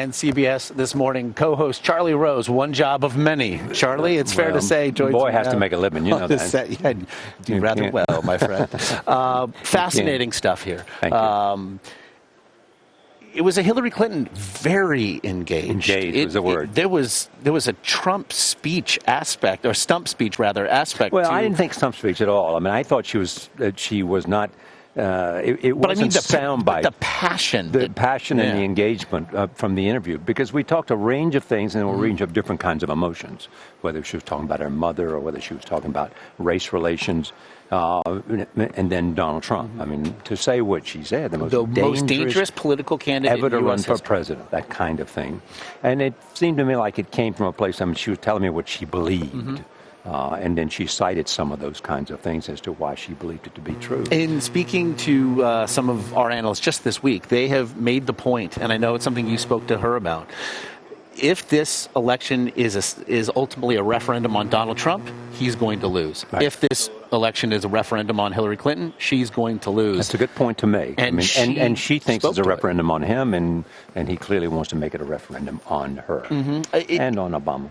and CBS This Morning co-host Charlie Rose, one job of many. Charlie, it's fair to say, the boy has to make a living, you know that. Yeah, do rather well, my friend. Fascinating stuff here. Thank you. It was a Hillary Clinton very engaged. Engaged was the word. There was a Trump speech aspect, or stump speech rather aspect. Well, I didn't think stump speech at all. I mean, I thought she was not. It wasn't soundbite. The passion, and the engagement from the interview, because we talked a range of things and a range of different kinds of emotions. Whether she was talking about her mother or whether she was talking about race relations. And then Donald Trump. I mean, to say what she said, the most dangerous political candidate ever to run for president, that kind of thing. And it seemed to me like it came from a place, I mean, she was telling me what she believed. And then she cited some of those kinds of things as to why she believed it to be true. In speaking to some of our analysts just this week, they have made the point, and I know it's something you spoke to her about, if this election is ultimately a referendum on Donald Trump, he's going to lose. Right. If this election is a referendum on Hillary Clinton, she's going to lose. That's a good point to make. And she thinks it's a referendum on him, and he clearly wants to make it a referendum on her and on Obama.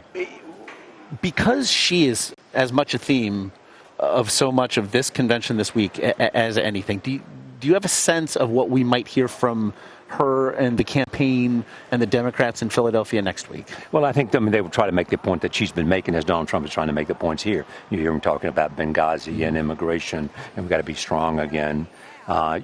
Because she is as much a theme of so much of this convention this week as anything, do you have a sense of what we might hear from her and the campaign and the Democrats in Philadelphia next week? Well, I think they will try to make the point that she's been making as Donald Trump is trying to make the points here. You hear him talking about Benghazi and immigration, and we've got to be strong again.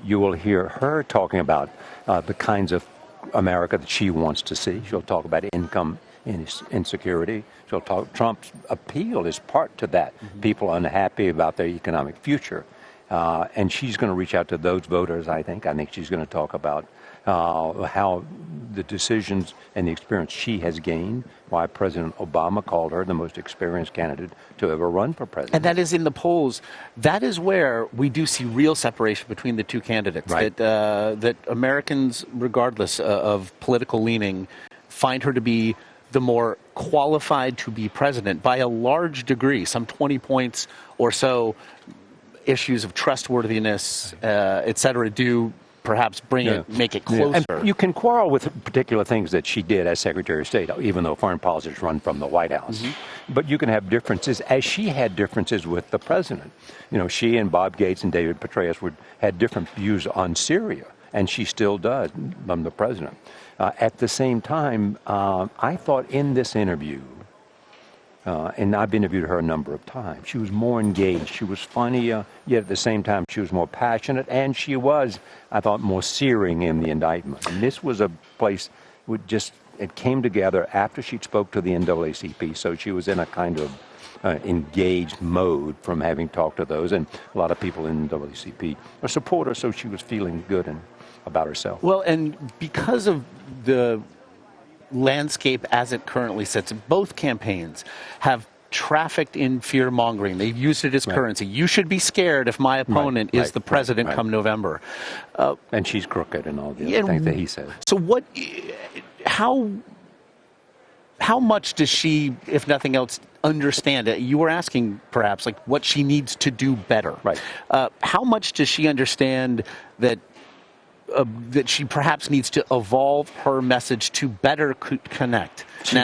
You will hear her talking about the kinds of America that she wants to see. She'll talk about income insecurity. She'll talk. Trump's appeal is part to that. People unhappy about their economic future. And she's going to reach out to those voters, I think. I think she's going to talk about how the decisions and the experience she has gained, why President Obama called her the most experienced candidate to ever run for president. And that is in the polls. That is where we do see real separation between the two candidates. Right. That Americans, regardless of political leaning, find her to be the more qualified to be president by a large degree, some 20 points or so. Issues of trustworthiness, et cetera, do perhaps make it closer. And you can quarrel with particular things that she did as Secretary of State, even though foreign policy is run from the White House. But you can have differences, as she had differences with the president. You know, she and Bob Gates and David Petraeus had different views on Syria, and she still does, from the president. At the same time, I thought in this interview, and I've interviewed her a number of times, she was more engaged. She was funnier, yet at the same time she was more passionate, and she was, I thought, more searing in the indictment. And this was a place it came together after she spoke to the NAACP, so she was in a kind of engaged mode from having talked to those, and a lot of people in the NAACP are supporters, so she was feeling good about herself. Well, and because of the landscape as it currently sits, both campaigns have trafficked in fear-mongering. They've used it as currency. You should be scared if my opponent is the president come November. And she's crooked and all the other things that he said. So how much does she, if nothing else, understand it? You were asking perhaps like what she needs to do better. Right. How much does she understand that she perhaps needs to evolve her message to better connect she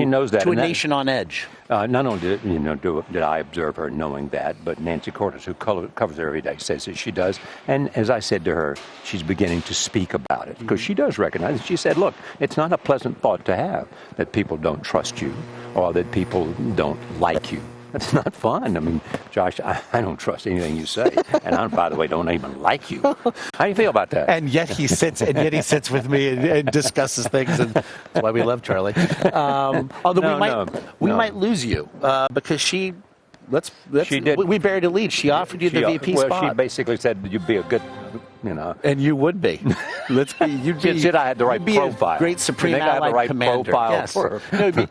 knows that. To a nation on edge? Not only did I observe her knowing that, but Nancy Cordes, who covers her every day, says that she does. And as I said to her, she's beginning to speak about it because she does recognize it. She said, look, it's not a pleasant thought to have that people don't trust you or that people don't like you. That's not fun. I mean, Josh, I don't trust anything you say, and I, by the way, don't even like you. How do you feel about that? And yet he sits with me and discusses things, and that's why we love Charlie. Although we might lose you because she. She did. We buried a lead. She offered you the VP spot. Well, she basically said you'd be a good, And you would be. You'd be. Said I had the right profile. A great supreme allied commander. Profile for her.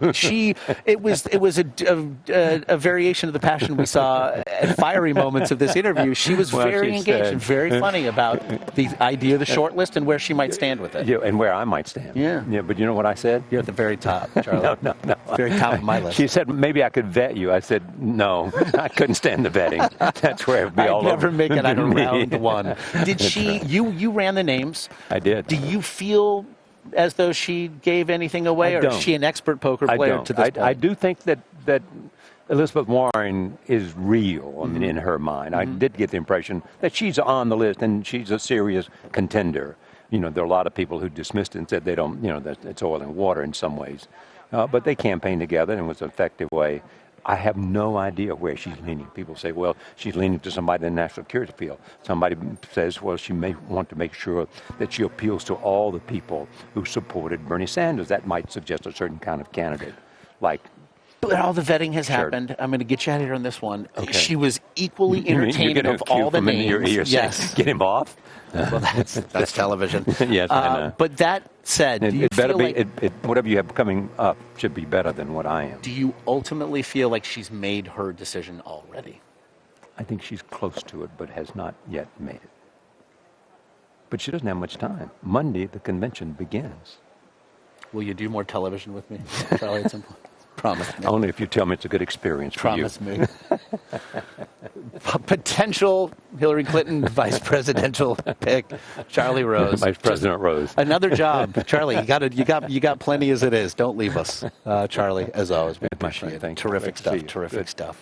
It was a variation of the passion we saw at fiery moments of this interview. She was very engaged and very funny about the idea of the short list and where she might stand with it. Yeah, and where I might stand. Yeah. But you know what I said? You're at the very top, Charlie. No. Very top of my list. She said maybe I could vet you. I said no. I couldn't stand the vetting. That's where it'd be all over. I'd never make it out of round one. Did she? You ran the names. I did. Do you feel as though she gave anything away, or is she an expert poker player to this point? I do think that Elizabeth Warren is real, I mean, in her mind. I did get the impression that she's on the list and she's a serious contender. You know, there are a lot of people who dismissed it and said they don't, you know, that it's oil and water in some ways. But they campaigned together and it was an effective way. I have no idea where she's leaning. People say, well, she's leaning to somebody in the national security field. Somebody says, well, she may want to make sure that she appeals to all the people who supported Bernie Sanders. That might suggest a certain kind of candidate, like. But all the vetting has happened. I'm going to get you out of here on this one. Okay. She was equally entertaining of all the names. Yes. Get him off? Well, that's television. Yes, I know. But that said, do you feel like whatever you have coming up should be better than what I am. Do you ultimately feel like she's made her decision already? I think she's close to it, but has not yet made it. But she doesn't have much time. Monday, the convention begins. Will you do more television with me, Charlie, at some point? Promise me. Only if you tell me it's a good experience for you. Promise me. Potential Hillary Clinton vice presidential pick, Charlie Rose. Vice President Rose. Another job, Charlie. You got plenty as it is. Don't leave us, Charlie. As always, we appreciate it. Terrific stuff. Terrific stuff.